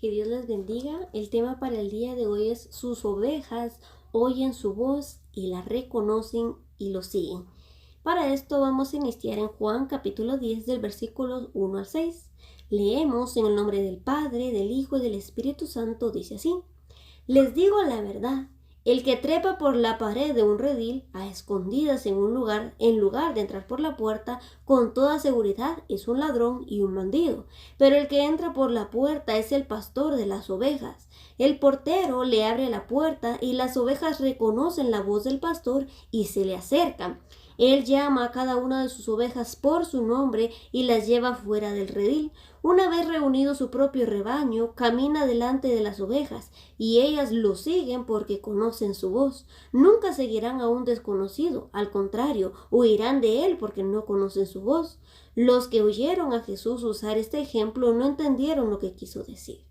Que Dios les bendiga. El tema para el día de hoy es: sus ovejas oyen su voz y la reconocen y lo siguen. Para esto vamos a iniciar en Juan capítulo 10 del versículo 1 al 6. Leemos en el nombre del Padre, del Hijo y del Espíritu Santo. Dice así: les digo la verdad, el que trepa por la pared de un redil a escondidas en lugar de entrar por la puerta, con toda seguridad es un ladrón y un bandido. Pero el que entra por la puerta es el pastor de las ovejas. El portero le abre la puerta y las ovejas reconocen la voz del pastor y se le acercan. Él llama a cada una de sus ovejas por su nombre y las lleva fuera del redil. Una vez reunido su propio rebaño, camina delante de las ovejas, y ellas lo siguen porque conocen su voz. Nunca seguirán a un desconocido, al contrario, huirán de él porque no conocen su voz. Los que oyeron a Jesús usar este ejemplo no entendieron lo que quiso decir.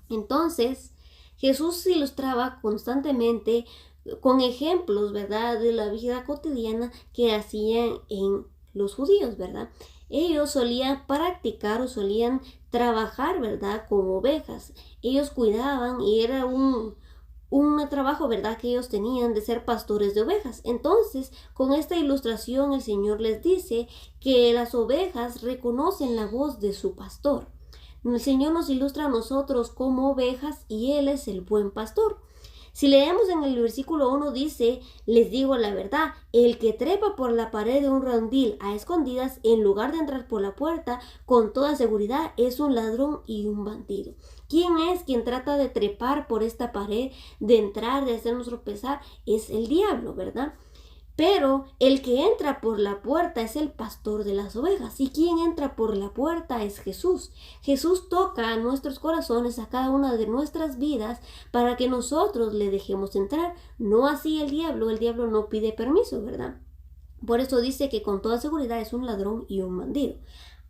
Entonces, Jesús ilustraba constantemente con ejemplos, ¿verdad?, de la vida cotidiana que hacían en los judíos, ¿verdad? Ellos solían practicar o solían trabajar, ¿verdad?, con ovejas. Ellos cuidaban y era un trabajo, ¿verdad?, que ellos tenían de ser pastores de ovejas. Entonces, con esta ilustración, el Señor les dice que las ovejas reconocen la voz de su pastor. El Señor nos ilustra a nosotros como ovejas y Él es el buen pastor. Si leemos en el versículo 1 dice: les digo la verdad, el que trepa por la pared de un redil a escondidas en lugar de entrar por la puerta, con toda seguridad es un ladrón y un bandido. ¿Quién es quien trata de trepar por esta pared, de entrar, de hacernos tropezar? Es el diablo, ¿verdad? Pero el que entra por la puerta es el pastor de las ovejas. ¿Y quien entra por la puerta? Es Jesús. Jesús toca a nuestros corazones, a cada una de nuestras vidas, para que nosotros le dejemos entrar. No así el diablo no pide permiso, ¿verdad? Por eso dice que con toda seguridad es un ladrón y un bandido.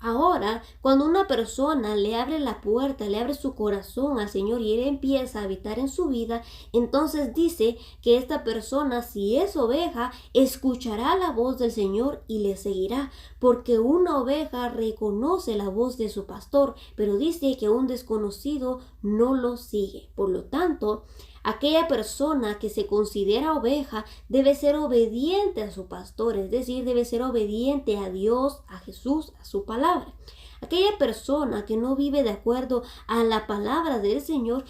Ahora, cuando una persona le abre la puerta, le abre su corazón al Señor y Él empieza a habitar en su vida, entonces dice que esta persona, si es oveja, escuchará la voz del Señor y le seguirá, porque una oveja reconoce la voz de su pastor, pero dice que un desconocido no lo sigue. Por lo tanto, aquella persona que se considera oveja debe ser obediente a su pastor, es decir, debe ser obediente a Dios, a Jesús, a su palabra. Aquella persona que no vive de acuerdo a la palabra del Señor,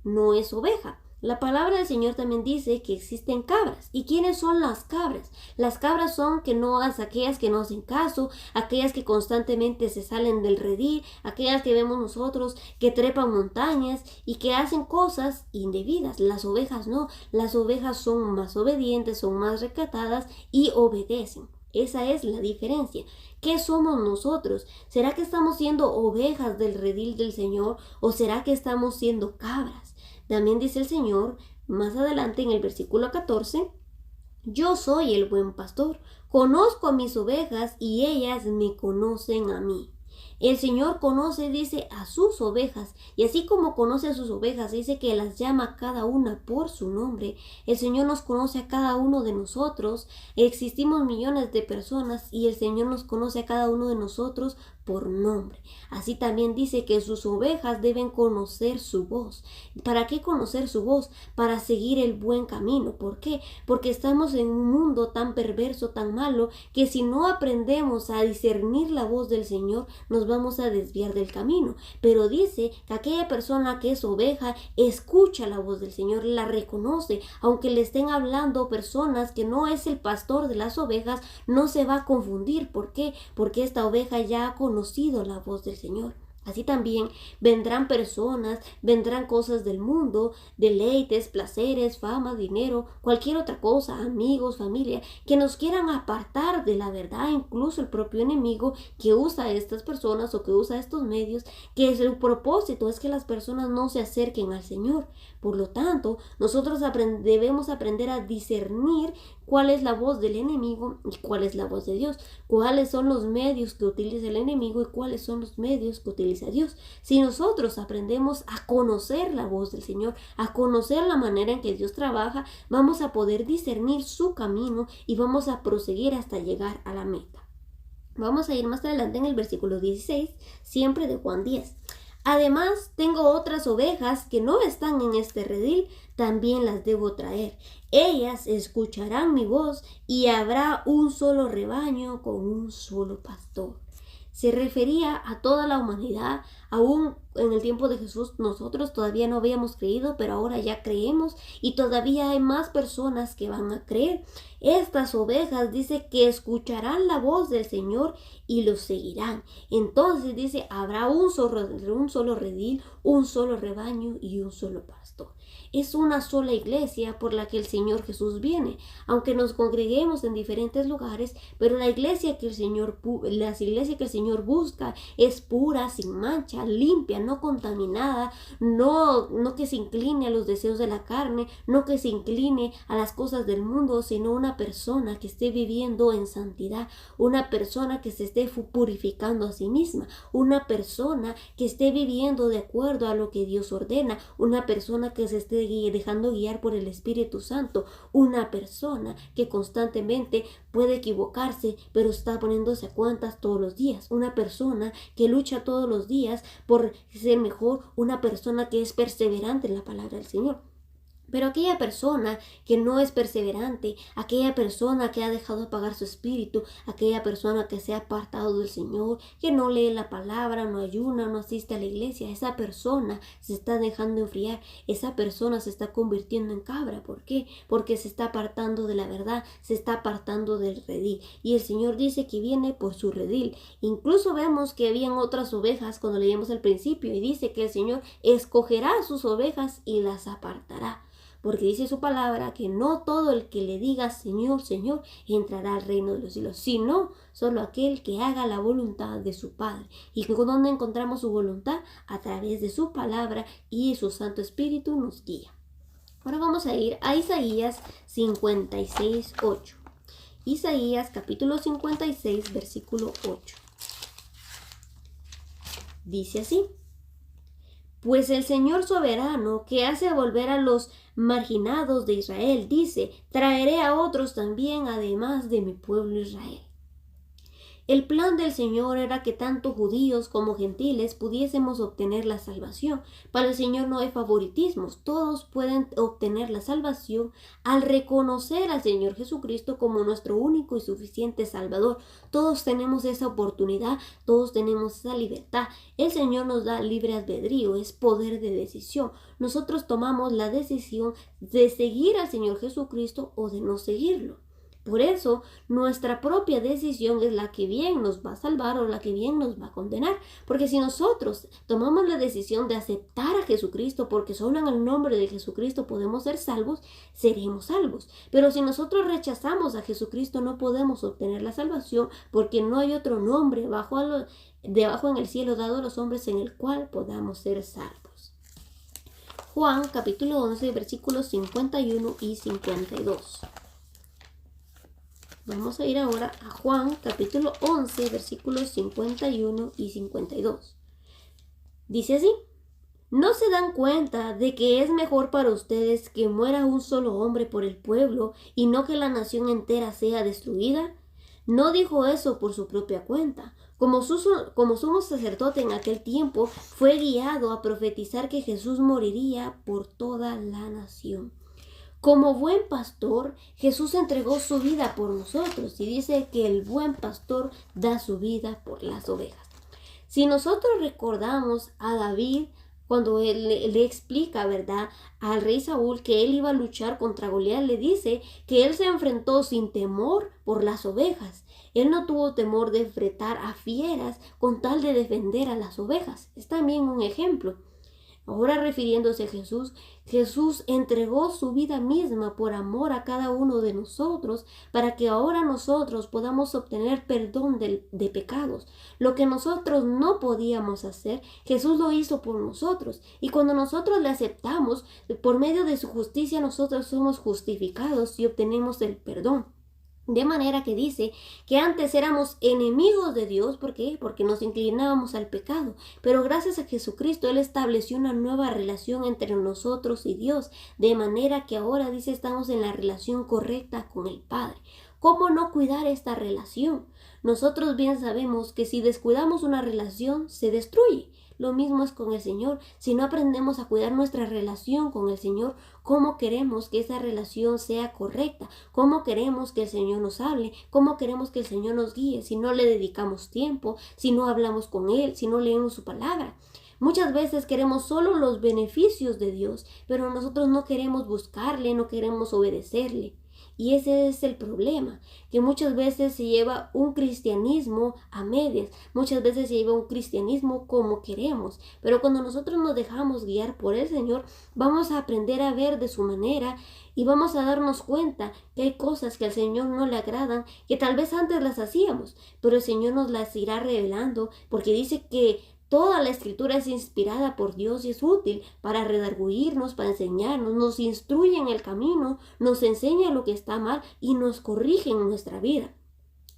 no es oveja. La palabra del Señor también dice que existen cabras. ¿Y quiénes son las cabras? Las cabras son aquellas que no hacen caso, aquellas que constantemente se salen del redil, aquellas que vemos nosotros que trepan montañas y que hacen cosas indebidas. Las ovejas no. Las ovejas son más obedientes, son más recatadas y obedecen. Esa es la diferencia. ¿Qué somos nosotros? ¿Será que estamos siendo ovejas del redil del Señor o será que estamos siendo cabras? También dice el Señor más adelante en el versículo 14: yo soy el buen pastor, conozco a mis ovejas y ellas me conocen a mí. El Señor conoce, dice, a sus ovejas, y así como conoce a sus ovejas, dice que las llama cada una por su nombre. El Señor nos conoce a cada uno de nosotros. Existimos millones de personas y el Señor nos conoce a cada uno de nosotros por nombre. Así también dice que sus ovejas deben conocer su voz. ¿Para qué conocer su voz? Para seguir el buen camino. ¿Por qué? Porque estamos en un mundo tan perverso, tan malo, que si no aprendemos a discernir la voz del Señor, nos vamos a desviar del camino. Pero dice que aquella persona que es oveja escucha la voz del Señor, la reconoce, aunque le estén hablando personas que no es el pastor de las ovejas, no se va a confundir. ¿Por qué? Porque esta oveja ya ha conocido la voz del Señor. Así también vendrán personas, vendrán cosas del mundo, deleites, placeres, fama, dinero, cualquier otra cosa, amigos, familia, que nos quieran apartar de la verdad, incluso el propio enemigo que usa a estas personas o que usa estos medios, que su propósito es que las personas no se acerquen al Señor. Por lo tanto, nosotros debemos aprender a discernir cuál es la voz del enemigo y cuál es la voz de Dios, cuáles son los medios que utiliza el enemigo y cuáles son los medios que utiliza Dios. Si nosotros aprendemos a conocer la voz del Señor, a conocer la manera en que Dios trabaja, vamos a poder discernir su camino y vamos a proseguir hasta llegar a la meta. Vamos a ir más adelante en el versículo 16, siempre de Juan 10. Además, tengo otras ovejas que no están en este redil, también las debo traer. Ellas escucharán mi voz y habrá un solo rebaño con un solo pastor. Se refería a toda la humanidad. Aún en el tiempo de Jesús nosotros todavía no habíamos creído, pero ahora ya creemos y todavía hay más personas que van a creer. Estas ovejas dice que escucharán la voz del Señor y los seguirán. Entonces dice, habrá un solo redil, un solo rebaño y un solo pastor. Es una sola iglesia por la que el Señor Jesús viene, aunque nos congreguemos en diferentes lugares, pero las iglesias que el Señor busca es pura, sin mancha, limpia, no contaminada, no que se incline a los deseos de la carne, no que se incline a las cosas del mundo, sino una persona que esté viviendo en santidad, una persona que se esté purificando a sí misma, una persona que esté viviendo de acuerdo a lo que Dios ordena, una persona que se esté dejando guiar por el Espíritu Santo, una persona que constantemente puede equivocarse, pero está poniéndose a cuentas todos los días, una persona que lucha todos los días por ser mejor, una persona que es perseverante en la palabra del Señor. Pero aquella persona que no es perseverante, aquella persona que ha dejado apagar su espíritu, aquella persona que se ha apartado del Señor, que no lee la palabra, no ayuna, no asiste a la iglesia, esa persona se está dejando enfriar, esa persona se está convirtiendo en cabra. ¿Por qué? Porque se está apartando de la verdad, se está apartando del redil. Y el Señor dice que viene por su redil. Incluso vemos que habían otras ovejas cuando leímos al principio y dice que el Señor escogerá a sus ovejas y las apartará. Porque dice su palabra que no todo el que le diga Señor, Señor, entrará al reino de los cielos, sino solo aquel que haga la voluntad de su Padre. ¿Y dónde encontramos su voluntad? A través de su palabra, y su Santo Espíritu nos guía. Ahora vamos a ir a Isaías 56, 8. Isaías capítulo 56, versículo 8. Dice así: pues el Señor soberano, que hace volver a los marginados de Israel, dice, traeré a otros también, además de mi pueblo Israel. El plan del Señor era que tanto judíos como gentiles pudiésemos obtener la salvación. Para el Señor no hay favoritismos. Todos pueden obtener la salvación al reconocer al Señor Jesucristo como nuestro único y suficiente Salvador. Todos tenemos esa oportunidad, todos tenemos esa libertad. El Señor nos da libre albedrío, es poder de decisión. Nosotros tomamos la decisión de seguir al Señor Jesucristo o de no seguirlo. Por eso, nuestra propia decisión es la que bien nos va a salvar o la que bien nos va a condenar. Porque si nosotros tomamos la decisión de aceptar a Jesucristo, porque solo en el nombre de Jesucristo podemos ser salvos, seremos salvos. Pero si nosotros rechazamos a Jesucristo, no podemos obtener la salvación, porque no hay otro nombre debajo en el cielo dado a los hombres en el cual podamos ser salvos. Juan capítulo 11, versículos 51 y 52. Vamos a ir ahora a Juan capítulo 11, versículos 51 y 52. Dice así: ¿no se dan cuenta de que es mejor para ustedes que muera un solo hombre por el pueblo y no que la nación entera sea destruida? No dijo eso por su propia cuenta. Como sumo sacerdote en aquel tiempo, fue guiado a profetizar que Jesús moriría por toda la nación. Como buen pastor, Jesús entregó su vida por nosotros y dice que el buen pastor da su vida por las ovejas. Si nosotros recordamos a David, cuando él le explica, ¿verdad?, al rey Saúl que él iba a luchar contra Goliat, le dice que él se enfrentó sin temor por las ovejas. Él no tuvo temor de enfrentar a fieras con tal de defender a las ovejas. Es también un ejemplo. Ahora refiriéndose a Jesús, Jesús entregó su vida misma por amor a cada uno de nosotros para que ahora nosotros podamos obtener perdón de pecados. Lo que nosotros no podíamos hacer, Jesús lo hizo por nosotros. Y cuando nosotros le aceptamos, por medio de su justicia nosotros somos justificados y obtenemos el perdón. De manera que dice que antes éramos enemigos de Dios. ¿Por qué? Porque nos inclinábamos al pecado. Pero gracias a Jesucristo, Él estableció una nueva relación entre nosotros y Dios. De manera que ahora, dice, estamos en la relación correcta con el Padre. ¿Cómo no cuidar esta relación? Nosotros bien sabemos que si descuidamos una relación, se destruye. lo mismo es con el Señor. Si no aprendemos a cuidar nuestra relación con el Señor, ¿cómo queremos que esa relación sea correcta? ¿Cómo queremos que el Señor nos hable? ¿Cómo queremos que el Señor nos guíe si no le dedicamos tiempo, si no hablamos con Él, si no leemos su palabra? Muchas veces queremos solo los beneficios de Dios, pero nosotros no queremos buscarle, no queremos obedecerle. Y ese es el problema, que muchas veces se lleva un cristianismo a medias, muchas veces se lleva un cristianismo como queremos, pero cuando nosotros nos dejamos guiar por el Señor, vamos a aprender a ver de su manera y vamos a darnos cuenta que hay cosas que al Señor no le agradan, que tal vez antes las hacíamos, pero el Señor nos las irá revelando, porque dice que toda la escritura es inspirada por Dios y es útil para redarguirnos, para enseñarnos, nos instruye en el camino, nos enseña lo que está mal y nos corrige en nuestra vida.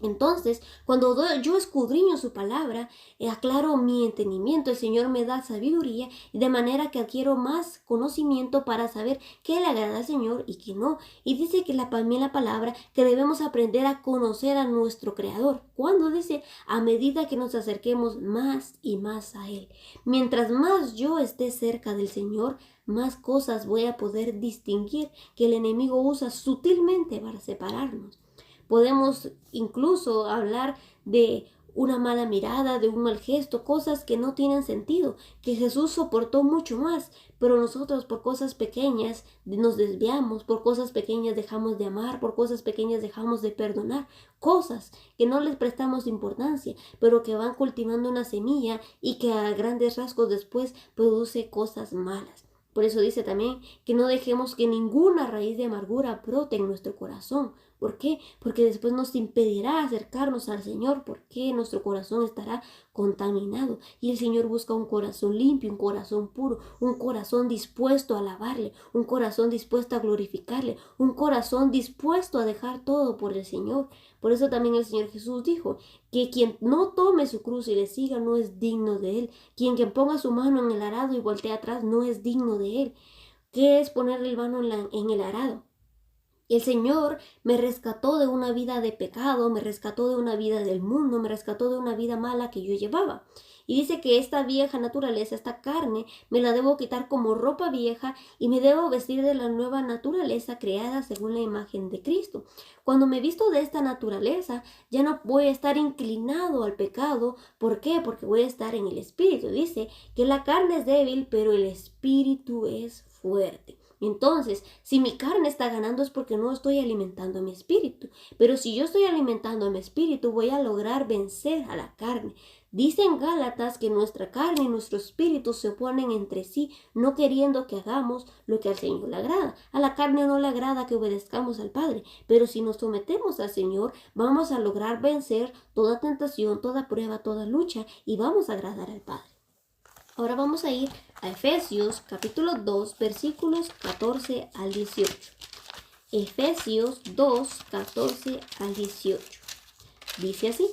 Entonces, cuando yo escudriño su palabra, aclaro mi entendimiento, el Señor me da sabiduría, de manera que adquiero más conocimiento para saber qué le agrada al Señor y qué no. Y dice que también la palabra que debemos aprender a conocer a nuestro Creador. Cuando dice, a medida que nos acerquemos más y más a Él. Mientras más yo esté cerca del Señor, más cosas voy a poder distinguir que el enemigo usa sutilmente para separarnos. Podemos incluso hablar de una mala mirada, de un mal gesto, cosas que no tienen sentido, que Jesús soportó mucho más, pero nosotros por cosas pequeñas nos desviamos, por cosas pequeñas dejamos de amar, por cosas pequeñas dejamos de perdonar, cosas que no les prestamos importancia, pero que van cultivando una semilla y que a grandes rasgos después produce cosas malas. Por eso dice también que no dejemos que ninguna raíz de amargura brote en nuestro corazón. ¿Por qué? Porque después nos impedirá acercarnos al Señor, porque nuestro corazón estará contaminado. Y el Señor busca un corazón limpio, un corazón puro, un corazón dispuesto a alabarle, un corazón dispuesto a glorificarle, un corazón dispuesto a dejar todo por el Señor. Por eso también el Señor Jesús dijo que quien no tome su cruz y le siga no es digno de Él. Quien ponga su mano en el arado y voltee atrás no es digno de Él. ¿Qué es poner el mano en el arado? El Señor me rescató de una vida de pecado, me rescató de una vida del mundo, me rescató de una vida mala que yo llevaba. Y dice que esta vieja naturaleza, esta carne, me la debo quitar como ropa vieja y me debo vestir de la nueva naturaleza creada según la imagen de Cristo. Cuando me visto de esta naturaleza, ya no voy a estar inclinado al pecado. ¿Por qué? Porque voy a estar en el Espíritu. Dice que la carne es débil, pero el Espíritu es fuerte. Entonces, si mi carne está ganando es porque no estoy alimentando a mi espíritu. Pero si yo estoy alimentando a mi espíritu, voy a lograr vencer a la carne. Dice en Gálatas que nuestra carne y nuestro espíritu se oponen entre sí, no queriendo que hagamos lo que al Señor le agrada. A la carne no le agrada que obedezcamos al Padre, pero si nos sometemos al Señor, vamos a lograr vencer toda tentación, toda prueba, toda lucha y vamos a agradar al Padre. Ahora vamos a ir a Efesios capítulo 2 versículos 14 al 18. Efesios 2, 14 al 18. Dice así: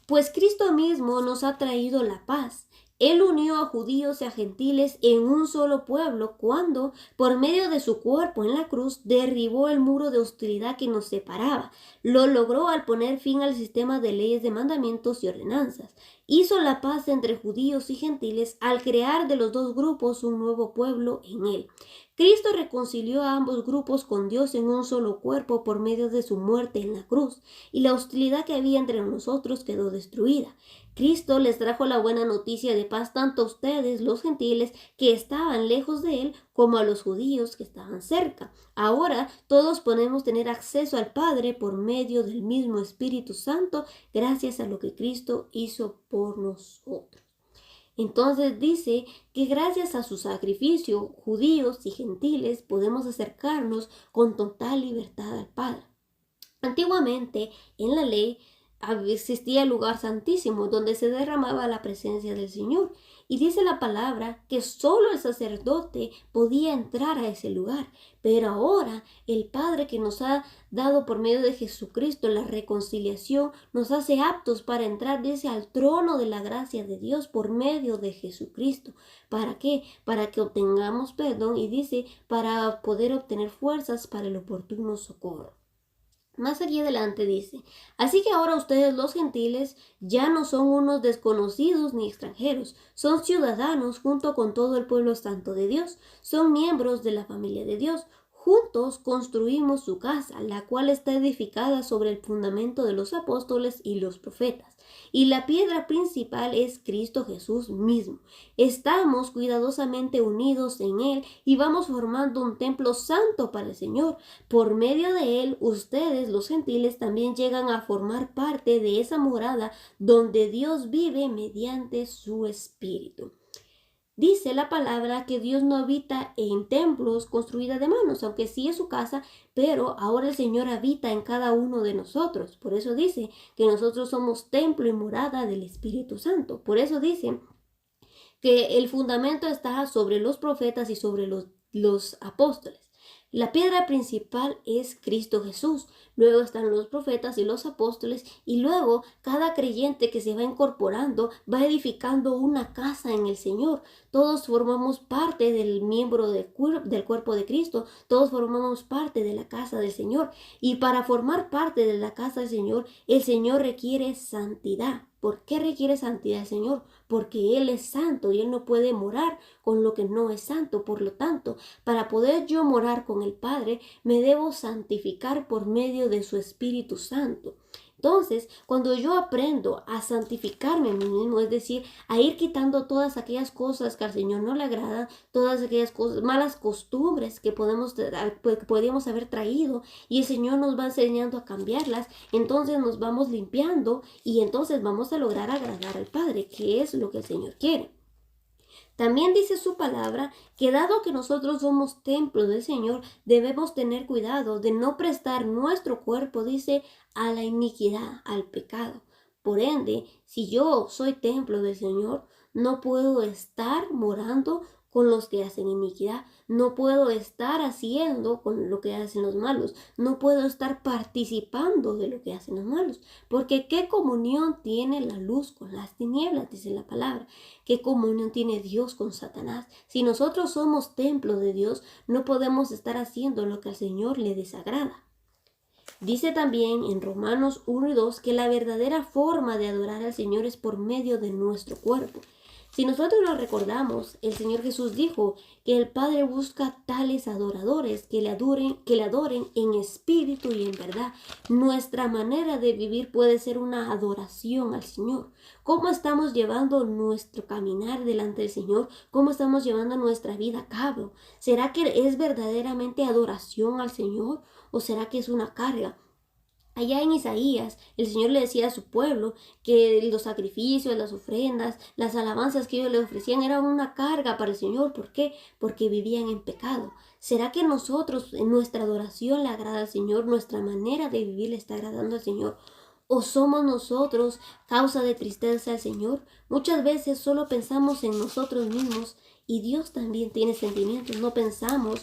Pues Cristo mismo nos ha traído la paz. Él unió a judíos y a gentiles en un solo pueblo cuando, por medio de su cuerpo en la cruz, derribó el muro de hostilidad que nos separaba. Lo logró al poner fin al sistema de leyes, de mandamientos y ordenanzas. Hizo la paz entre judíos y gentiles al crear de los dos grupos un nuevo pueblo en él. Cristo reconcilió a ambos grupos con Dios en un solo cuerpo por medio de su muerte en la cruz, y la hostilidad que había entre nosotros quedó destruida. Cristo les trajo la buena noticia de paz tanto a ustedes, los gentiles, que estaban lejos de Él, como a los judíos que estaban cerca. Ahora todos podemos tener acceso al Padre por medio del mismo Espíritu Santo, gracias a lo que Cristo hizo por nosotros. Entonces dice que gracias a su sacrificio, judíos y gentiles podemos acercarnos con total libertad al Padre. Antiguamente, en la ley, existía el lugar santísimo donde se derramaba la presencia del Señor. Y dice la palabra que solo el sacerdote podía entrar a ese lugar. Pero ahora el Padre, que nos ha dado por medio de Jesucristo la reconciliación, nos hace aptos para entrar, dice, al trono de la gracia de Dios por medio de Jesucristo. ¿Para qué? Para que obtengamos perdón y dice, para poder obtener fuerzas para el oportuno socorro. Más aquí adelante dice, así que ahora ustedes los gentiles ya no son unos desconocidos ni extranjeros, son ciudadanos junto con todo el pueblo santo de Dios, son miembros de la familia de Dios. Juntos construimos su casa, la cual está edificada sobre el fundamento de los apóstoles y los profetas. Y la piedra principal es Cristo Jesús mismo. Estamos cuidadosamente unidos en Él y vamos formando un templo santo para el Señor. Por medio de Él, ustedes, los gentiles, también llegan a formar parte de esa morada donde Dios vive mediante su Espíritu. Dice la palabra que Dios no habita en templos construidos de manos, aunque sí es su casa, pero ahora el Señor habita en cada uno de nosotros. Por eso dice que nosotros somos templo y morada del Espíritu Santo. Por eso dice que el fundamento está sobre los profetas y sobre los apóstoles. La piedra principal es Cristo Jesús, luego están los profetas y los apóstoles, y luego cada creyente que se va incorporando va edificando una casa en el Señor. Todos formamos parte del miembro del cuerpo de Cristo, todos formamos parte de la casa del Señor, y para formar parte de la casa del Señor, el Señor requiere santidad. ¿Por qué requiere santidad el Señor? Porque Él es santo y Él no puede morar con lo que no es santo. Por lo tanto, para poder yo morar con el Padre, me debo santificar por medio de su Espíritu Santo. Entonces, cuando yo aprendo a santificarme a mí mismo, es decir, a ir quitando todas aquellas cosas que al Señor no le agradan, todas aquellas cosas, malas costumbres que podríamos haber traído, y el Señor nos va enseñando a cambiarlas, entonces nos vamos limpiando y entonces vamos a lograr agradar al Padre, que es lo que el Señor quiere. También dice su palabra que dado que nosotros somos templo del Señor, debemos tener cuidado de no prestar nuestro cuerpo, dice, a la iniquidad, al pecado. Por ende, si yo soy templo del Señor, no puedo estar morando con los que hacen iniquidad, no puedo estar haciendo con lo que hacen los malos, no puedo estar participando de lo que hacen los malos, porque ¿qué comunión tiene la luz con las tinieblas? Dice la palabra. ¿Qué comunión tiene Dios con Satanás? Si nosotros somos templo de Dios, no podemos estar haciendo lo que al Señor le desagrada. Dice también en Romanos 1 y 2 que la verdadera forma de adorar al Señor es por medio de nuestro cuerpo. Si nosotros lo recordamos, el Señor Jesús dijo que el Padre busca tales adoradores que le adoren en espíritu y en verdad. Nuestra manera de vivir puede ser una adoración al Señor. ¿Cómo estamos llevando nuestro caminar delante del Señor? ¿Cómo estamos llevando nuestra vida a cabo? ¿Será que es verdaderamente adoración al Señor o será que es una carga? Allá en Isaías, el Señor le decía a su pueblo que los sacrificios, las ofrendas, las alabanzas que ellos le ofrecían eran una carga para el Señor. ¿Por qué? Porque vivían en pecado. ¿Será que nosotros, en nuestra adoración, le agrada al Señor? ¿Nuestra manera de vivir le está agradando al Señor? ¿O somos nosotros causa de tristeza al Señor? Muchas veces solo pensamos en nosotros mismos y Dios también tiene sentimientos. No pensamos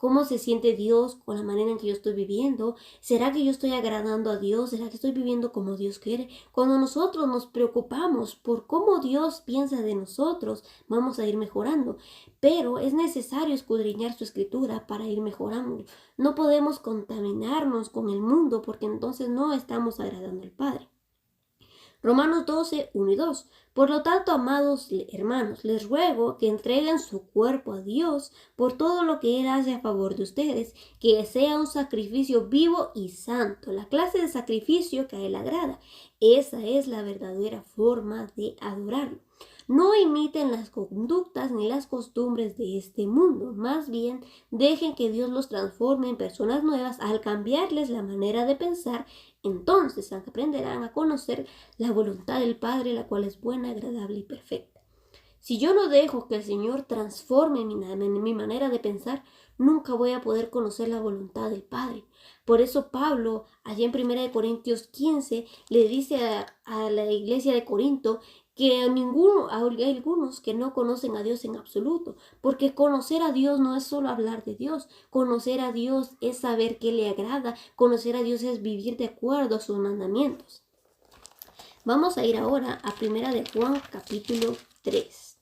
¿cómo se siente Dios con la manera en que yo estoy viviendo? ¿Será que yo estoy agradando a Dios? ¿Será que estoy viviendo como Dios quiere? Cuando nosotros nos preocupamos por cómo Dios piensa de nosotros, vamos a ir mejorando. Pero es necesario escudriñar su escritura para ir mejorando. No podemos contaminarnos con el mundo porque entonces no estamos agradando al Padre. Romanos 12, 1 y 2. Por lo tanto, amados hermanos, les ruego que entreguen su cuerpo a Dios por todo lo que Él hace a favor de ustedes, que sea un sacrificio vivo y santo, la clase de sacrificio que a Él agrada. Esa es la verdadera forma de adorarlo. No imiten las conductas ni las costumbres de este mundo, más bien dejen que Dios los transforme en personas nuevas al cambiarles la manera de pensar. Entonces aprenderán a conocer la voluntad del Padre, la cual es buena, agradable y perfecta. Si yo no dejo que el Señor transforme mi manera de pensar, nunca voy a poder conocer la voluntad del Padre. Por eso Pablo, allá en 1 Corintios 15, le dice a la iglesia de Corinto que hay algunos que no conocen a Dios en absoluto, porque conocer a Dios no es solo hablar de Dios, conocer a Dios es saber qué le agrada, conocer a Dios es vivir de acuerdo a sus mandamientos. Vamos a ir ahora a 1 de Juan capítulo 3.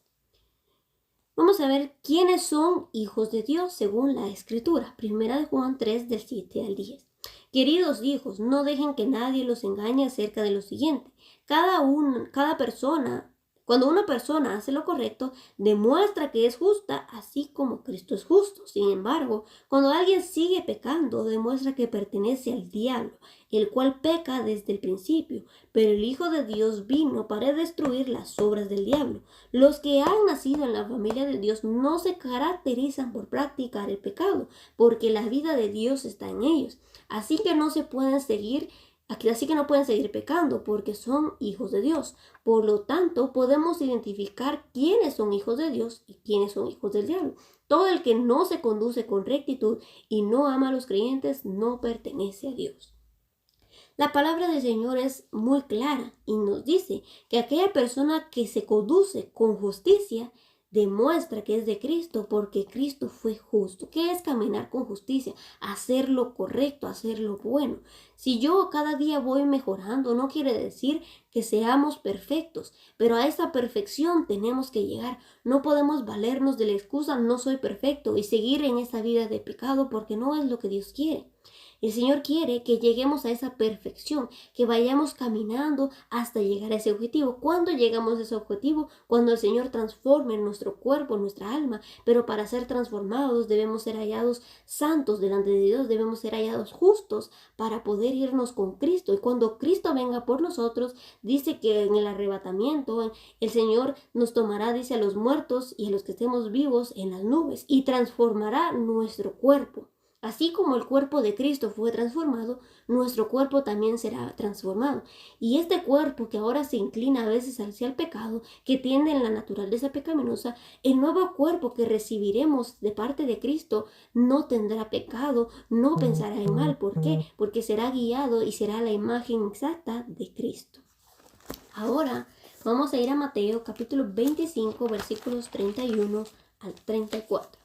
Vamos a ver quiénes son hijos de Dios según la Escritura. 1 de Juan 3 del 7 al 10. Queridos hijos, no dejen que nadie los engañe acerca de lo siguiente. Cada persona, cuando una persona hace lo correcto, demuestra que es justa, así como Cristo es justo. Sin embargo, cuando alguien sigue pecando, demuestra que pertenece al diablo, el cual peca desde el principio. Pero el Hijo de Dios vino para destruir las obras del diablo. Los que han nacido en la familia de Dios no se caracterizan por practicar el pecado, porque la vida de Dios está en ellos. Así que no pueden seguir pecando porque son hijos de Dios. Por lo tanto, podemos identificar quiénes son hijos de Dios y quiénes son hijos del diablo. Todo el que no se conduce con rectitud y no ama a los creyentes no pertenece a Dios. La palabra del Señor es muy clara y nos dice que aquella persona que se conduce con justicia demuestra que es de Cristo porque Cristo fue justo. ¿Qué es caminar con justicia? Hacer lo correcto, hacer lo bueno. Si yo cada día voy mejorando, no quiere decir que seamos perfectos, pero a esa perfección tenemos que llegar. No podemos valernos de la excusa no soy perfecto y seguir en esa vida de pecado porque no es lo que Dios quiere. El Señor quiere que lleguemos a esa perfección, que vayamos caminando hasta llegar a ese objetivo. ¿Cuándo llegamos a ese objetivo? Cuando el Señor transforme nuestro cuerpo, nuestra alma. Pero para ser transformados debemos ser hallados santos delante de Dios, debemos ser hallados justos para poder irnos con Cristo. Y cuando Cristo venga por nosotros, dice que en el arrebatamiento el Señor nos tomará, dice, a los muertos y a los que estemos vivos en las nubes y transformará nuestro cuerpo. Así como el cuerpo de Cristo fue transformado, nuestro cuerpo también será transformado. Y este cuerpo que ahora se inclina a veces hacia el pecado, que tiende en la naturaleza pecaminosa, el nuevo cuerpo que recibiremos de parte de Cristo no tendrá pecado, no pensará en mal. ¿Por qué? Porque será guiado y será la imagen exacta de Cristo. Ahora vamos a ir a Mateo capítulo 25, versículos 31 al 34.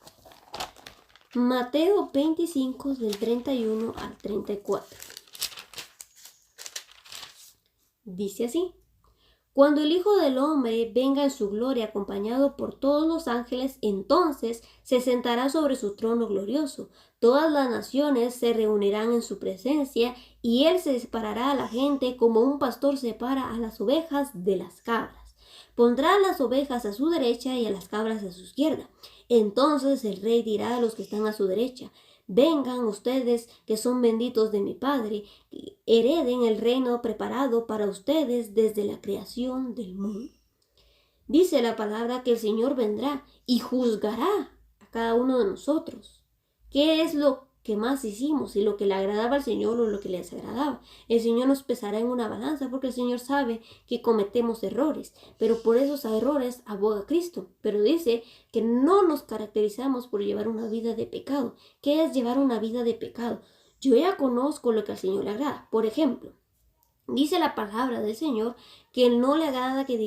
Mateo 25 del 31 al 34. Dice así: Cuando el Hijo del Hombre venga en su gloria acompañado por todos los ángeles, entonces se sentará sobre su trono glorioso. Todas las naciones se reunirán en su presencia y él se separará a la gente como un pastor separa a las ovejas de las cabras. Pondrá a las ovejas a su derecha y a las cabras a su izquierda. Entonces el rey dirá a los que están a su derecha: Vengan ustedes que son benditos de mi Padre, y hereden el reino preparado para ustedes desde la creación del mundo. Dice la palabra que el Señor vendrá y juzgará a cada uno de nosotros. ¿Qué es lo que más hicimos? Si lo que le agradaba al Señor o lo que le desagradaba. El Señor nos pesará en una balanza porque el Señor sabe que cometemos errores, pero por esos errores aboga Cristo. Pero dice que no nos caracterizamos por llevar una vida de pecado. ¿Qué es llevar una vida de pecado? Yo ya conozco lo que al Señor le agrada. Por ejemplo, dice la palabra del Señor que no le agrada que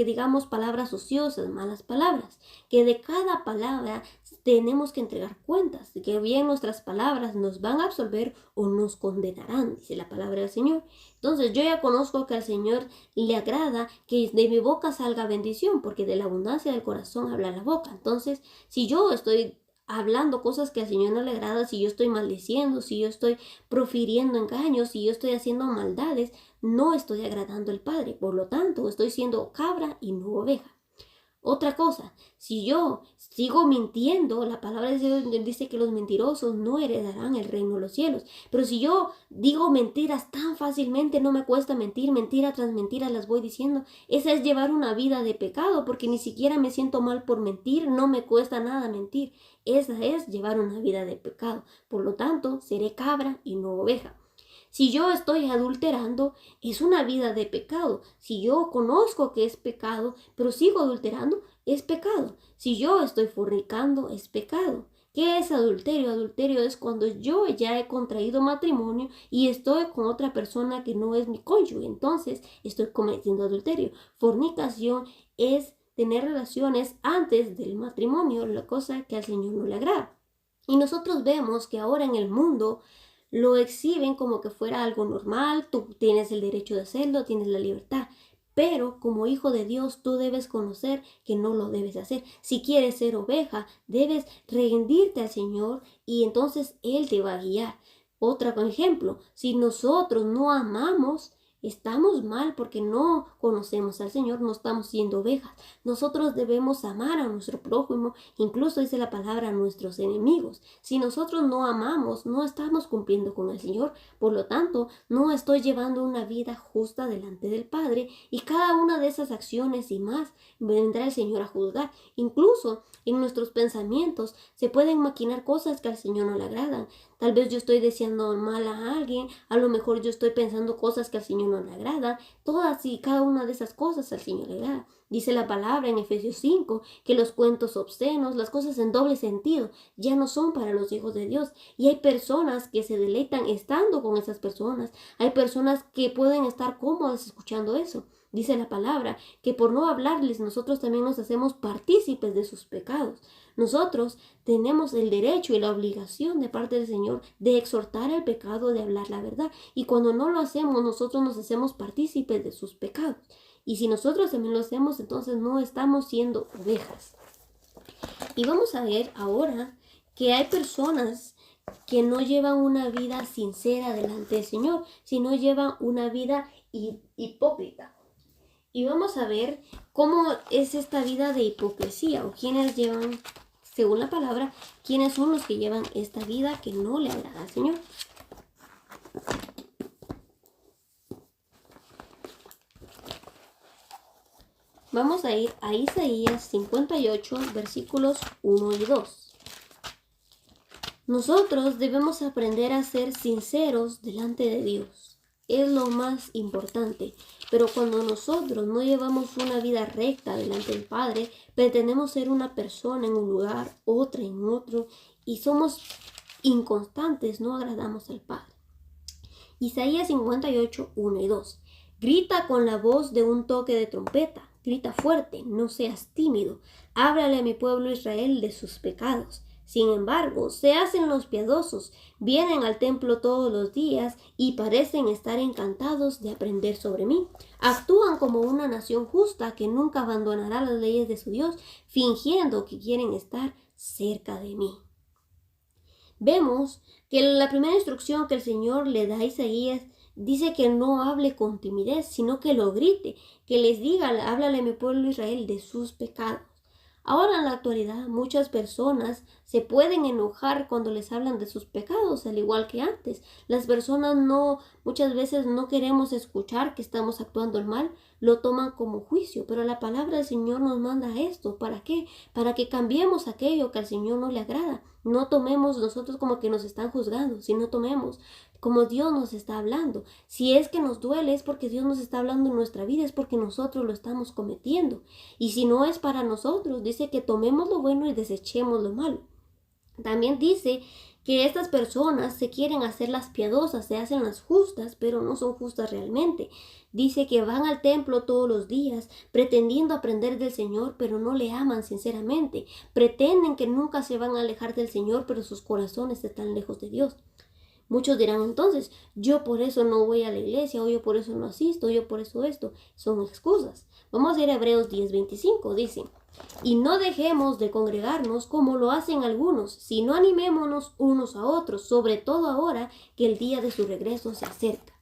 digamos palabras ociosas, malas palabras, que de cada palabra tenemos que entregar cuentas, de que bien nuestras palabras nos van a absolver o nos condenarán, dice la palabra del Señor. Entonces yo ya conozco que al Señor le agrada que de mi boca salga bendición, porque de la abundancia del corazón habla la boca. Entonces, si yo estoy hablando cosas que al Señor no le agrada, si yo estoy maldiciendo, si yo estoy profiriendo engaños, si yo estoy haciendo maldades, no estoy agradando al Padre. Por lo tanto, estoy siendo cabra y no oveja. Otra cosa, si yo sigo mintiendo, la palabra de Dios dice que los mentirosos no heredarán el reino de los cielos. Pero si yo digo mentiras tan fácilmente, no me cuesta mentir, mentira tras mentira las voy diciendo. Esa es llevar una vida de pecado, porque ni siquiera me siento mal por mentir, no me cuesta nada mentir. Esa es llevar una vida de pecado. Por lo tanto, seré cabra y no oveja. Si yo estoy adulterando, es una vida de pecado. Si yo conozco que es pecado, pero sigo adulterando, es pecado. Si yo estoy fornicando, es pecado. ¿Qué es adulterio? Adulterio es cuando yo ya he contraído matrimonio y estoy con otra persona que no es mi cónyuge. Entonces, estoy cometiendo adulterio. Fornicación es tener relaciones antes del matrimonio, la cosa que al Señor no le agrada. Y nosotros vemos que ahora en el mundo lo exhiben como que fuera algo normal, tú tienes el derecho de hacerlo, tienes la libertad. Pero como hijo de Dios, tú debes conocer que no lo debes hacer. Si quieres ser oveja, debes rendirte al Señor y entonces Él te va a guiar. Otro ejemplo, si nosotros no amamos, estamos mal porque no conocemos al Señor, no estamos siendo ovejas. Nosotros debemos amar a nuestro prójimo, incluso dice la palabra a nuestros enemigos. Si nosotros no amamos, no estamos cumpliendo con el Señor. Por lo tanto, no estoy llevando una vida justa delante del Padre, y cada una de esas acciones y más vendrá el Señor a juzgar. Incluso en nuestros pensamientos se pueden maquinar cosas que al Señor no le agradan. Tal vez yo estoy deseando mal a alguien, a lo mejor yo estoy pensando cosas que al Señor no le agrada. Todas y cada una de esas cosas al Señor le agrada. Dice la palabra en Efesios 5 que los cuentos obscenos, las cosas en doble sentido, ya no son para los hijos de Dios. Y hay personas que se deleitan estando con esas personas. Hay personas que pueden estar cómodas escuchando eso. Dice la palabra que por no hablarles nosotros también nos hacemos partícipes de sus pecados. Nosotros tenemos el derecho y la obligación de parte del Señor de exhortar el pecado, de hablar la verdad. Y cuando no lo hacemos, nosotros nos hacemos partícipes de sus pecados. Y si nosotros también lo hacemos, entonces no estamos siendo ovejas. Y vamos a ver ahora que hay personas que no llevan una vida sincera delante del Señor, sino llevan una vida hipócrita. Y vamos a ver cómo es esta vida de hipocresía, o quiénes llevan, según la palabra, quiénes son los que llevan esta vida que no le agrada al Señor. Vamos a ir a Isaías 58, versículos 1 y 2. Nosotros debemos aprender a ser sinceros delante de Dios. Es lo más importante. Pero cuando nosotros no llevamos una vida recta delante del Padre, pretendemos ser una persona en un lugar, otra en otro, y somos inconstantes, no agradamos al Padre. Isaías 58, 1 y 2. Grita con la voz de un toque de trompeta. Grita fuerte, no seas tímido. Háblale a mi pueblo Israel de sus pecados. Sin embargo, se hacen los piadosos, vienen al templo todos los días y parecen estar encantados de aprender sobre mí. Actúan como una nación justa que nunca abandonará las leyes de su Dios, fingiendo que quieren estar cerca de mí. Vemos que la primera instrucción que el Señor le da a Isaías dice que no hable con timidez, sino que lo grite, que les diga, háblale a mi pueblo Israel de sus pecados. Ahora en la actualidad muchas personas se pueden enojar cuando les hablan de sus pecados, al igual que antes. Las personas muchas veces no queremos escuchar que estamos actuando mal, lo toman como juicio, pero la palabra del Señor nos manda esto. ¿Para qué? Para que cambiemos aquello que al Señor no le agrada. No tomemos nosotros como que nos están juzgando, sino tomemos como Dios nos está hablando. Si es que nos duele es porque Dios nos está hablando en nuestra vida, es porque nosotros lo estamos cometiendo. Y si no es para nosotros, dice que tomemos lo bueno y desechemos lo malo. También dice que estas personas se quieren hacer las piadosas, se hacen las justas, pero no son justas realmente. Dice que van al templo todos los días, pretendiendo aprender del Señor, pero no le aman sinceramente. Pretenden que nunca se van a alejar del Señor, pero sus corazones están lejos de Dios. Muchos dirán entonces, yo por eso no voy a la iglesia, o yo por eso no asisto, o yo por eso esto. Son excusas. Vamos a ir a Hebreos 10:25, dice: y no dejemos de congregarnos como lo hacen algunos, sino animémonos unos a otros, sobre todo ahora que el día de su regreso se acerca.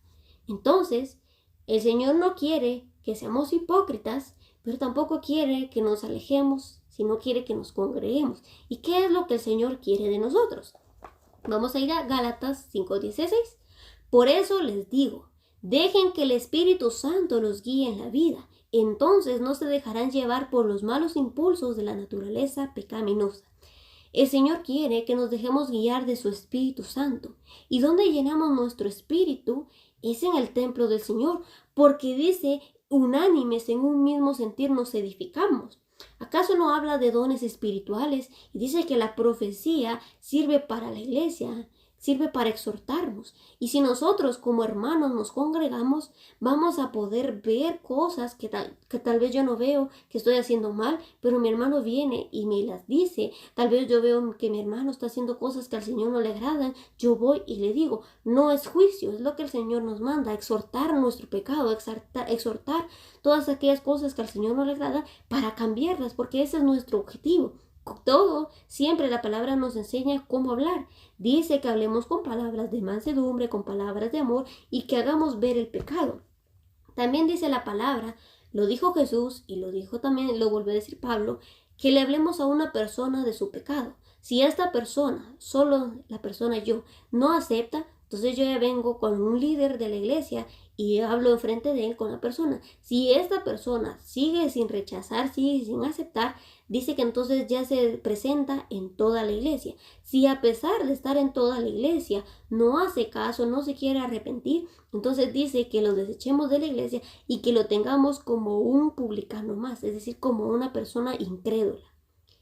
Entonces, el Señor no quiere que seamos hipócritas, pero tampoco quiere que nos alejemos, sino quiere que nos congreguemos. ¿Y qué es lo que el Señor quiere de nosotros? Vamos a ir a Gálatas 5:16. Por eso les digo, dejen que el Espíritu Santo los guíe en la vida. Entonces no se dejarán llevar por los malos impulsos de la naturaleza pecaminosa. El Señor quiere que nos dejemos guiar de su Espíritu Santo. ¿Y dónde llenamos nuestro espíritu? Es en el templo del Señor, porque dice, unánimes en un mismo sentir nos edificamos. ¿Acaso no habla de dones espirituales? Y dice que la profecía sirve para la iglesia, sirve para exhortarnos. Y si nosotros como hermanos nos congregamos, vamos a poder ver cosas que tal vez yo no veo, que estoy haciendo mal, pero mi hermano viene y me las dice. Tal vez yo veo que mi hermano está haciendo cosas que al Señor no le agradan. Yo voy y le digo, no es juicio, es lo que el Señor nos manda, exhortar nuestro pecado, exhortar todas aquellas cosas que al Señor no le agradan para cambiarlas, porque ese es nuestro objetivo. Todo, siempre la palabra nos enseña cómo hablar. Dice que hablemos con palabras de mansedumbre, con palabras de amor y que hagamos ver el pecado. También dice la palabra, lo dijo Jesús y lo dijo también, lo volvió a decir Pablo, que le hablemos a una persona de su pecado. Si esta persona, solo la persona yo, no acepta, entonces yo ya vengo con un líder de la iglesia y hablo enfrente de él con la persona. Si esta persona sigue sin rechazar, sigue sin aceptar, dice que entonces ya se presenta en toda la iglesia. Si a pesar de estar en toda la iglesia no hace caso, no se quiere arrepentir, entonces dice que lo desechemos de la iglesia y que lo tengamos como un publicano más, es decir, como una persona incrédula.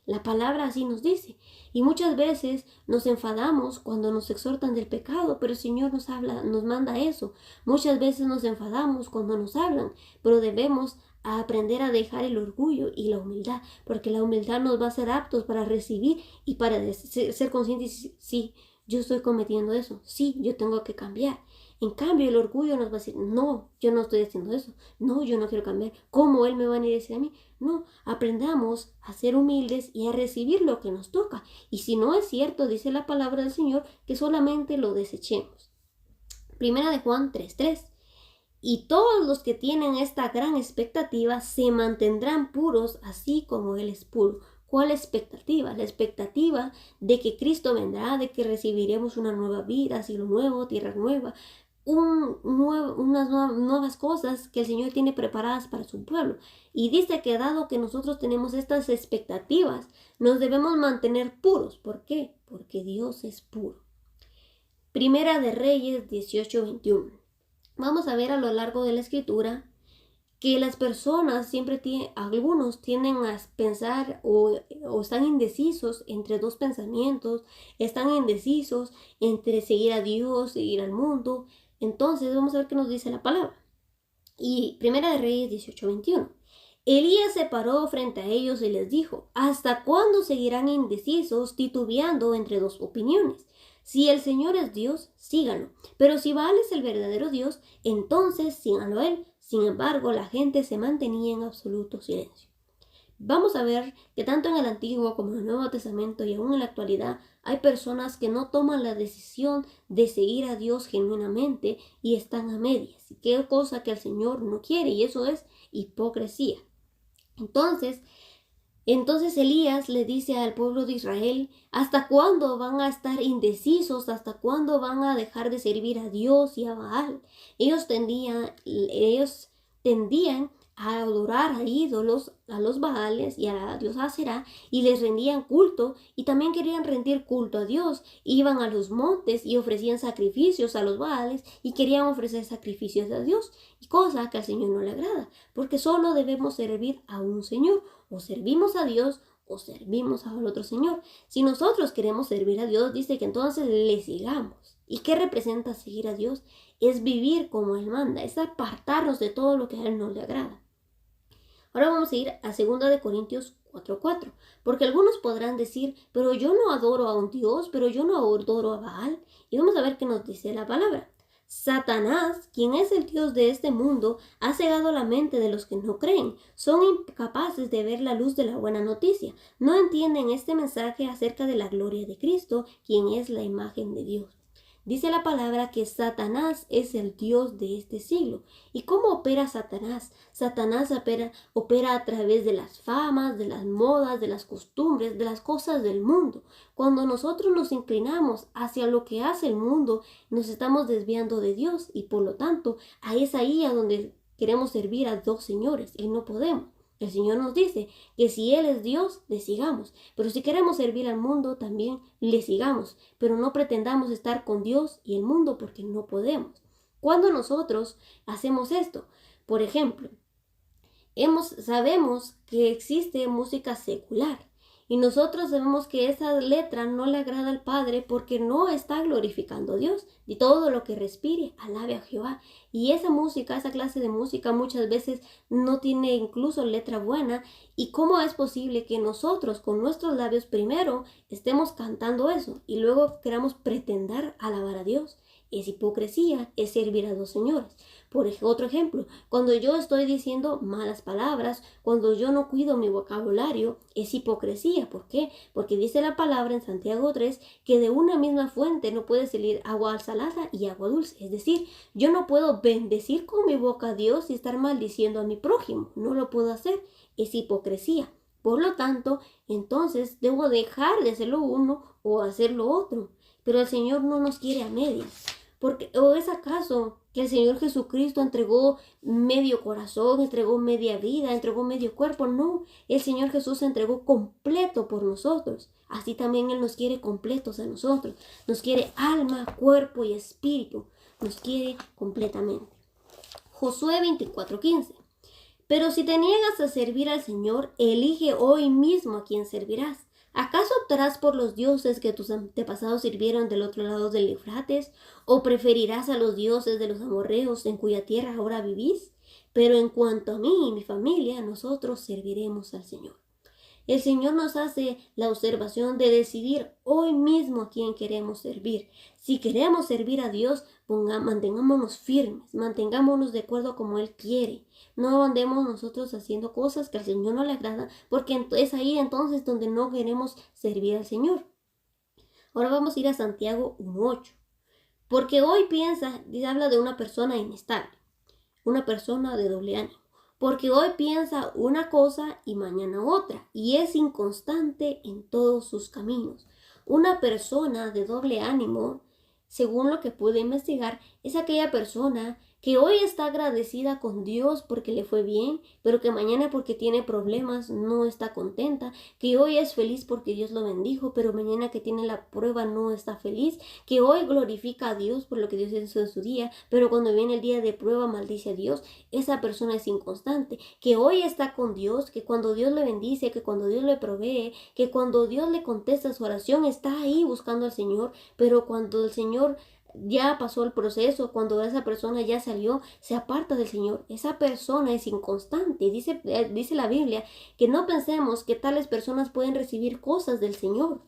La palabra así nos dice. Y muchas veces nos enfadamos cuando nos exhortan del pecado, pero el Señor nos habla, nos manda eso. Muchas veces nos enfadamos cuando nos hablan, pero debemos aprender a dejar el orgullo y la humildad, porque la humildad nos va a hacer aptos para recibir y para ser conscientes. Sí, yo estoy cometiendo eso. Sí, yo tengo que cambiar. En cambio, el orgullo nos va a decir, no, yo no estoy haciendo eso. No, yo no quiero cambiar. ¿Cómo Él me va a decir a mí? No, aprendamos a ser humildes y a recibir lo que nos toca. Y si no es cierto, dice la palabra del Señor, que solamente lo desechemos. Primera de Juan 3:3. Y todos los que tienen esta gran expectativa se mantendrán puros así como Él es puro. ¿Cuál expectativa? La expectativa de que Cristo vendrá, de que recibiremos una nueva vida, cielo nuevo, tierra nueva, unas nuevas cosas que el Señor tiene preparadas para su pueblo. Y dice que dado que nosotros tenemos estas expectativas, nos debemos mantener puros. ¿Por qué? Porque Dios es puro. Primera de Reyes 18:21. Vamos a ver a lo largo de la escritura que las personas algunos tienden a pensar o están indecisos entre dos pensamientos, están indecisos entre seguir a Dios, seguir al mundo. Entonces vamos a ver qué nos dice la palabra. Y Primera de Reyes 18:21. Elías se paró frente a ellos y les dijo, ¿hasta cuándo seguirán indecisos, titubeando entre dos opiniones? Si el Señor es Dios, síganlo. Pero si Baal es el verdadero Dios, entonces síganlo a él. Sin embargo, la gente se mantenía en absoluto silencio. Vamos a ver que tanto en el Antiguo como en el Nuevo Testamento y aún en la actualidad hay personas que no toman la decisión de seguir a Dios genuinamente y están a medias. Y qué cosa que el Señor no quiere, y eso es hipocresía. Entonces Elías le dice al pueblo de Israel, ¿hasta cuándo van a estar indecisos? ¿Hasta cuándo van a dejar de servir a Dios y a Baal? Ellos tendían a adorar a ídolos, a los Baales y a la diosa Aserá, y les rendían culto, y también querían rendir culto a Dios. Iban a los montes y ofrecían sacrificios a los Baales y querían ofrecer sacrificios a Dios, y cosa que al Señor no le agrada, porque solo debemos servir a un Señor. O servimos a Dios o servimos al otro Señor. Si nosotros queremos servir a Dios, dice que entonces le sigamos. ¿Y qué representa seguir a Dios? Es vivir como Él manda, es apartarnos de todo lo que a Él no le agrada. Ahora vamos a ir a 2 Corintios 4:4, porque algunos podrán decir, pero yo no adoro a un Dios, pero yo no adoro a Baal. Y vamos a ver qué nos dice la palabra. Satanás, quien es el Dios de este mundo, ha cegado la mente de los que no creen. Son incapaces de ver la luz de la buena noticia. No entienden este mensaje acerca de la gloria de Cristo, quien es la imagen de Dios. Dice la palabra que Satanás es el Dios de este siglo. ¿Y cómo opera Satanás? Satanás opera a través de las famas, de las modas, de las costumbres, de las cosas del mundo. Cuando nosotros nos inclinamos hacia lo que hace el mundo, nos estamos desviando de Dios y por lo tanto, es ahí a donde queremos servir a dos señores y no podemos. El Señor nos dice que si Él es Dios, le sigamos. Pero si queremos servir al mundo, también le sigamos. Pero no pretendamos estar con Dios y el mundo porque no podemos. Cuando nosotros hacemos esto, por ejemplo, sabemos que existe música secular. Y nosotros sabemos que esa letra no le agrada al Padre porque no está glorificando a Dios. Y todo lo que respire, alabe a Jehová. Y esa música, esa clase de música muchas veces no tiene incluso letra buena. ¿Y cómo es posible que nosotros con nuestros labios primero estemos cantando eso y luego queramos pretender alabar a Dios? es hipocresía, es servir a dos señores. Otro ejemplo, cuando yo estoy diciendo malas palabras, cuando yo no cuido mi vocabulario, es hipocresía. ¿Por qué? Porque dice la palabra en Santiago 3 que de una misma fuente no puede salir agua salada y agua dulce. Es decir, yo no puedo bendecir con mi boca a Dios y estar maldiciendo a mi prójimo. No lo puedo hacer. Es hipocresía. Por lo tanto, entonces debo dejar de hacer lo uno o hacer lo otro. Pero el Señor no nos quiere a medias. ¿O es acaso que el Señor Jesucristo entregó medio corazón, entregó media vida, entregó medio cuerpo? No, el Señor Jesús se entregó completo por nosotros. Así también Él nos quiere completos a nosotros. Nos quiere alma, cuerpo y espíritu. Nos quiere completamente. Josué 24:15. Pero si te niegas a servir al Señor, elige hoy mismo a quién servirás. ¿Acaso optarás por los dioses que tus antepasados sirvieron del otro lado del Eufrates? ¿O preferirás a los dioses de los amorreos en cuya tierra ahora vivís? Pero en cuanto a mí y mi familia, nosotros serviremos al Señor. El Señor nos hace la observación de decidir hoy mismo a quién queremos servir. Si queremos servir a Dios, mantengámonos firmes, mantengámonos de acuerdo como Él quiere. No andemos nosotros haciendo cosas que al Señor no le agradan, porque es ahí entonces donde no queremos servir al Señor. Ahora vamos a ir a Santiago 1:8. Porque hoy habla de una persona inestable, una persona de doble ánimo. Porque hoy piensa una cosa y mañana otra, y es inconstante en todos sus caminos. Una persona de doble ánimo, según lo que pude investigar, es aquella persona que hoy está agradecida con Dios porque le fue bien, pero que mañana porque tiene problemas no está contenta, que hoy es feliz porque Dios lo bendijo, pero mañana que tiene la prueba no está feliz, que hoy glorifica a Dios por lo que Dios hizo en su día, pero cuando viene el día de prueba maldice a Dios. Esa persona es inconstante, que hoy está con Dios, que cuando Dios le bendice, que cuando Dios le provee, que cuando Dios le contesta su oración está ahí buscando al Señor, pero cuando el Señor ya pasó el proceso, cuando esa persona ya salió, se aparta del Señor. Esa persona es inconstante. Dice la Biblia que no pensemos que tales personas pueden recibir cosas del Señor.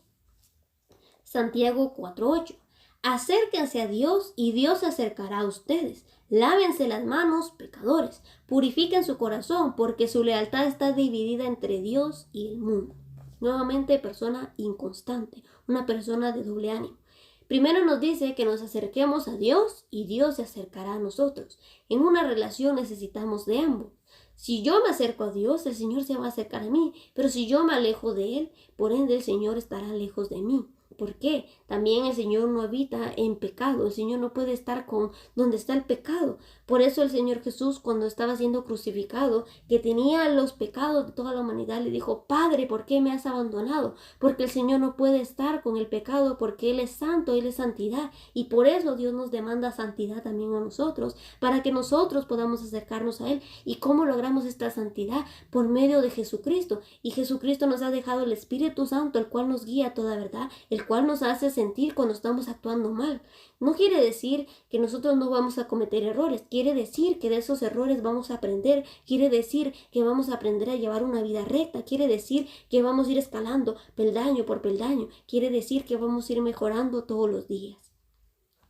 Santiago 4:8. Acérquense a Dios y Dios se acercará a ustedes. Lávense las manos, pecadores. Purifiquen su corazón, porque su lealtad está dividida entre Dios y el mundo. Nuevamente, persona inconstante, una persona de doble ánimo. Primero nos dice que nos acerquemos a Dios y Dios se acercará a nosotros. En una relación necesitamos de ambos. Si yo me acerco a Dios, el Señor se va a acercar a mí. Pero si yo me alejo de Él, por ende el Señor estará lejos de mí. ¿Por qué? También el Señor no habita en pecado. El Señor no puede estar con donde está el pecado. Por eso el Señor Jesús, cuando estaba siendo crucificado, que tenía los pecados de toda la humanidad, le dijo: Padre, ¿por qué me has abandonado? Porque el Señor no puede estar con el pecado, porque Él es santo, Él es santidad. Y por eso Dios nos demanda santidad también a nosotros, para que nosotros podamos acercarnos a Él. ¿Y cómo logramos esta santidad? Por medio de Jesucristo. Y Jesucristo nos ha dejado el Espíritu Santo, el cual nos guía a toda verdad, el cual nos hace sentir cuando estamos actuando mal. No quiere decir que nosotros no vamos a cometer errores, quiere decir que de esos errores vamos a aprender, quiere decir que vamos a aprender a llevar una vida recta, quiere decir que vamos a ir escalando peldaño por peldaño, quiere decir que vamos a ir mejorando todos los días.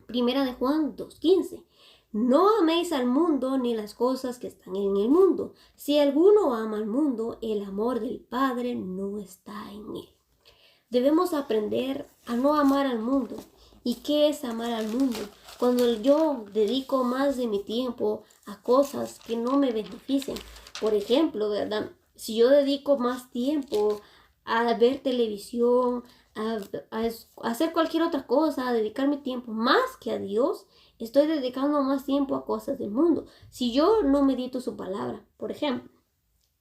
Primera de Juan 2:15. No améis al mundo ni las cosas que están en el mundo. Si alguno ama al mundo, el amor del Padre no está en él. Debemos aprender a no amar al mundo. ¿Y qué es amar al mundo? Cuando yo dedico más de mi tiempo a cosas que no me beneficien. Por ejemplo, ¿verdad? Si yo dedico más tiempo a ver televisión, a hacer cualquier otra cosa, a dedicar mi tiempo más que a Dios, estoy dedicando más tiempo a cosas del mundo. Si yo no medito su palabra, por ejemplo,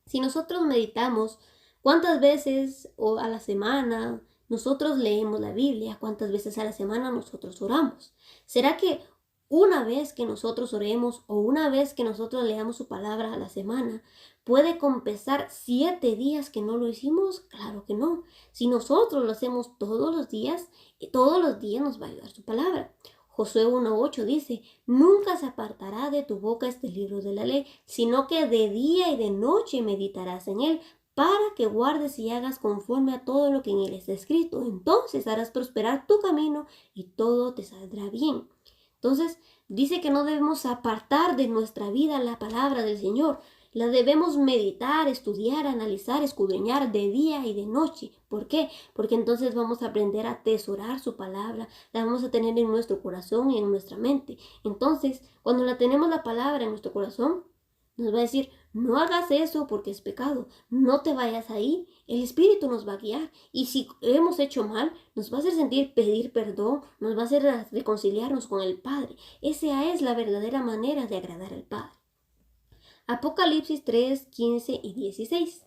si nosotros meditamos, ¿cuántas veces a la semana nosotros leemos la Biblia? ¿Cuántas veces a la semana nosotros oramos? ¿Será que una vez que nosotros oremos o una vez que nosotros leamos su palabra a la semana puede compensar 7 días que no lo hicimos? Claro que no. Si nosotros lo hacemos todos los días nos va a ayudar su palabra. Josué 1:8 dice: nunca se apartará de tu boca este libro de la ley, sino que de día y de noche meditarás en él, para que guardes y hagas conforme a todo lo que en él está escrito. Entonces harás prosperar tu camino y todo te saldrá bien. Entonces, dice que no debemos apartar de nuestra vida la palabra del Señor. La debemos meditar, estudiar, analizar, escudriñar de día y de noche. ¿Por qué? Porque entonces vamos a aprender a atesorar su palabra, la vamos a tener en nuestro corazón y en nuestra mente. Entonces, cuando la tenemos la palabra en nuestro corazón, nos va a decir, no hagas eso porque es pecado, no te vayas ahí, el Espíritu nos va a guiar. Y si hemos hecho mal, nos va a hacer sentir pedir perdón, nos va a hacer reconciliarnos con el Padre. Esa es la verdadera manera de agradar al Padre. Apocalipsis 3, 15 y 16.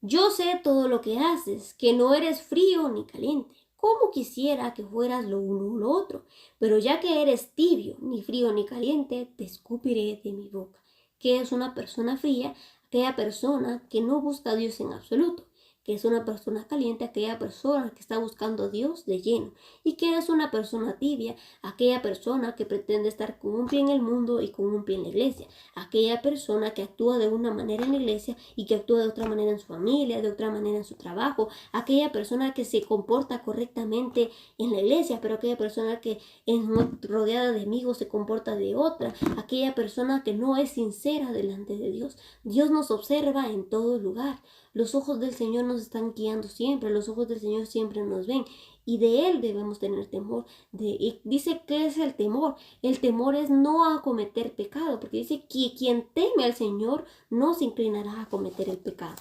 Yo sé todo lo que haces, que no eres frío ni caliente. Cómo quisiera que fueras lo uno o lo otro, pero ya que eres tibio, ni frío ni caliente, te escupiré de mi boca. ¿Qué es una persona fría? Aquella persona que no busca a Dios en absoluto. Que es una persona caliente, aquella persona que está buscando a Dios de lleno. Y que es una persona tibia, aquella persona que pretende estar con un pie en el mundo y con un pie en la iglesia. Aquella persona que actúa de una manera en la iglesia y que actúa de otra manera en su familia, de otra manera en su trabajo. Aquella persona que se comporta correctamente en la iglesia, pero aquella persona que es rodeada de amigos se comporta de otra. Aquella persona que no es sincera delante de Dios. Dios nos observa en todo lugar. Los ojos del Señor nos están guiando siempre, los ojos del Señor siempre nos ven y de Él debemos tener temor. Y dice, ¿qué es el temor? El temor es no a cometer pecado, porque dice que quien teme al Señor no se inclinará a cometer el pecado.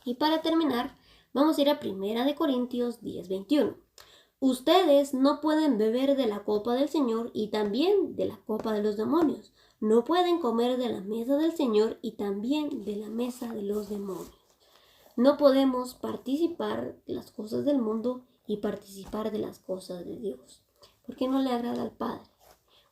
Y para terminar, vamos a ir a 1 Corintios 10, 21. Ustedes no pueden beber de la copa del Señor y también de la copa de los demonios. No pueden comer de la mesa del Señor y también de la mesa de los demonios. No podemos participar de las cosas del mundo y participar de las cosas de Dios, porque no le agrada al Padre.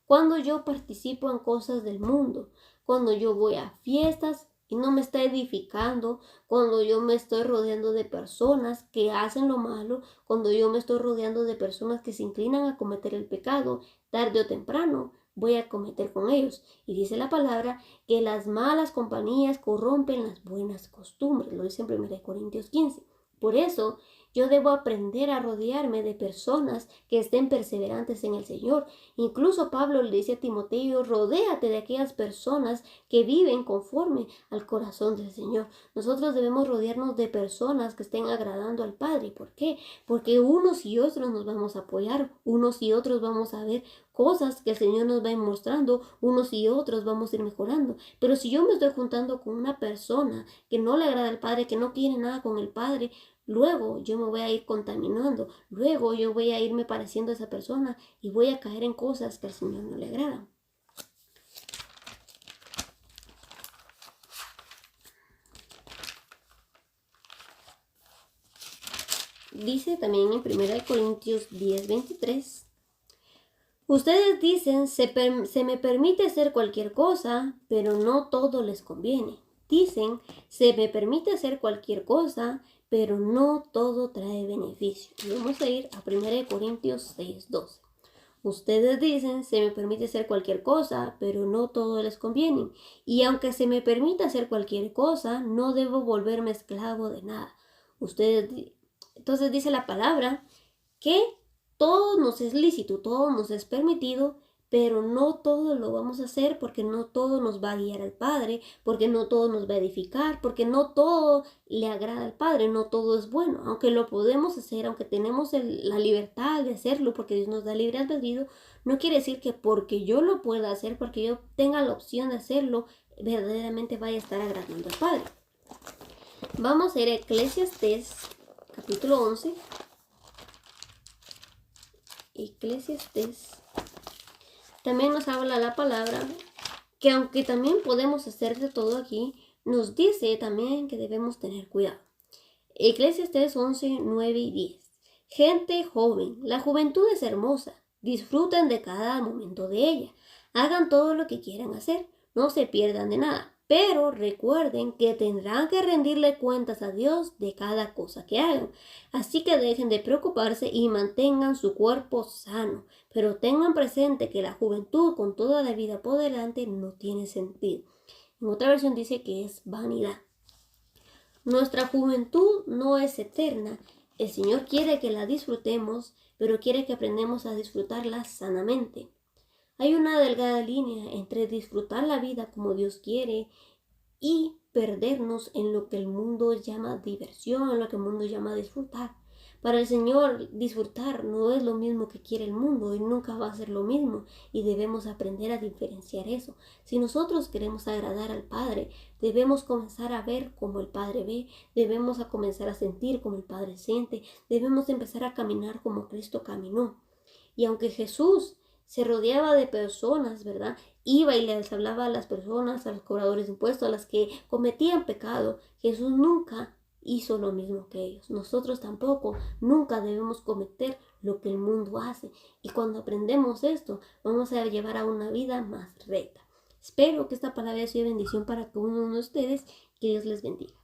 Cuando yo participo en cosas del mundo, cuando yo voy a fiestas y no me está edificando, cuando yo me estoy rodeando de personas que hacen lo malo, cuando yo me estoy rodeando de personas que se inclinan a cometer el pecado, tarde o temprano, voy a cometer con ellos. Y dice la palabra que las malas compañías corrompen las buenas costumbres. Lo dice en 1 Corintios 15. Por eso yo debo aprender a rodearme de personas que estén perseverantes en el Señor. Incluso Pablo le dice a Timoteo, rodéate de aquellas personas que viven conforme al corazón del Señor. Nosotros debemos rodearnos de personas que estén agradando al Padre. ¿Por qué? Porque unos y otros nos vamos a apoyar, unos y otros vamos a ver cosas que el Señor nos va a ir mostrando, unos y otros vamos a ir mejorando. Pero si yo me estoy juntando con una persona que no le agrada al Padre, que no quiere nada con el Padre, luego yo me voy a ir contaminando, luego yo voy a irme pareciendo a esa persona y voy a caer en cosas que al Señor no le agradan. Dice también en 1 Corintios 10, 23. Ustedes dicen, se me permite hacer cualquier cosa, pero no todo les conviene. Dicen, se me permite hacer cualquier cosa, pero no todo trae beneficio. Y vamos a ir a 1 Corintios 6, 12. Ustedes dicen, se me permite hacer cualquier cosa, pero no todo les conviene. Y aunque se me permita hacer cualquier cosa, no debo volverme esclavo de nada. Entonces dice la palabra que todo nos es lícito, todo nos es permitido, pero no todo lo vamos a hacer porque no todo nos va a guiar al Padre, porque no todo nos va a edificar, porque no todo le agrada al Padre, no todo es bueno. Aunque lo podemos hacer, aunque tenemos la libertad de hacerlo, porque Dios nos da libre albedrío, no quiere decir que porque yo lo pueda hacer, porque yo tenga la opción de hacerlo, verdaderamente vaya a estar agradando al Padre. Vamos a ir a Eclesiastés, capítulo 11. Eclesiastés también nos habla la palabra que aunque también podemos hacer de todo aquí, nos dice también que debemos tener cuidado. Eclesiastés 11, 9 y 10. Gente joven, la juventud es hermosa, disfruten de cada momento de ella, hagan todo lo que quieran hacer, no se pierdan de nada, pero recuerden que tendrán que rendirle cuentas a Dios de cada cosa que hagan. Así que dejen de preocuparse y mantengan su cuerpo sano, pero tengan presente que la juventud con toda la vida por delante no tiene sentido. En otra versión dice que es vanidad. Nuestra juventud no es eterna. El Señor quiere que la disfrutemos, pero quiere que aprendamos a disfrutarla sanamente. Hay una delgada línea entre disfrutar la vida como Dios quiere y perdernos en lo que el mundo llama diversión, en lo que el mundo llama disfrutar. Para el Señor, disfrutar no es lo mismo que quiere el mundo y nunca va a ser lo mismo, y debemos aprender a diferenciar eso. Si nosotros queremos agradar al Padre, debemos comenzar a ver como el Padre ve, debemos a comenzar a sentir como el Padre siente, debemos empezar a caminar como Cristo caminó. Y aunque Jesús se rodeaba de personas, ¿verdad? Iba y les hablaba a las personas, a los cobradores de impuestos, a las que cometían pecado. Jesús nunca hizo lo mismo que ellos. Nosotros tampoco, nunca debemos cometer lo que el mundo hace. Y cuando aprendemos esto, vamos a llevar a una vida más recta. Espero que esta palabra sea bendición para cada uno de ustedes. Que Dios les bendiga.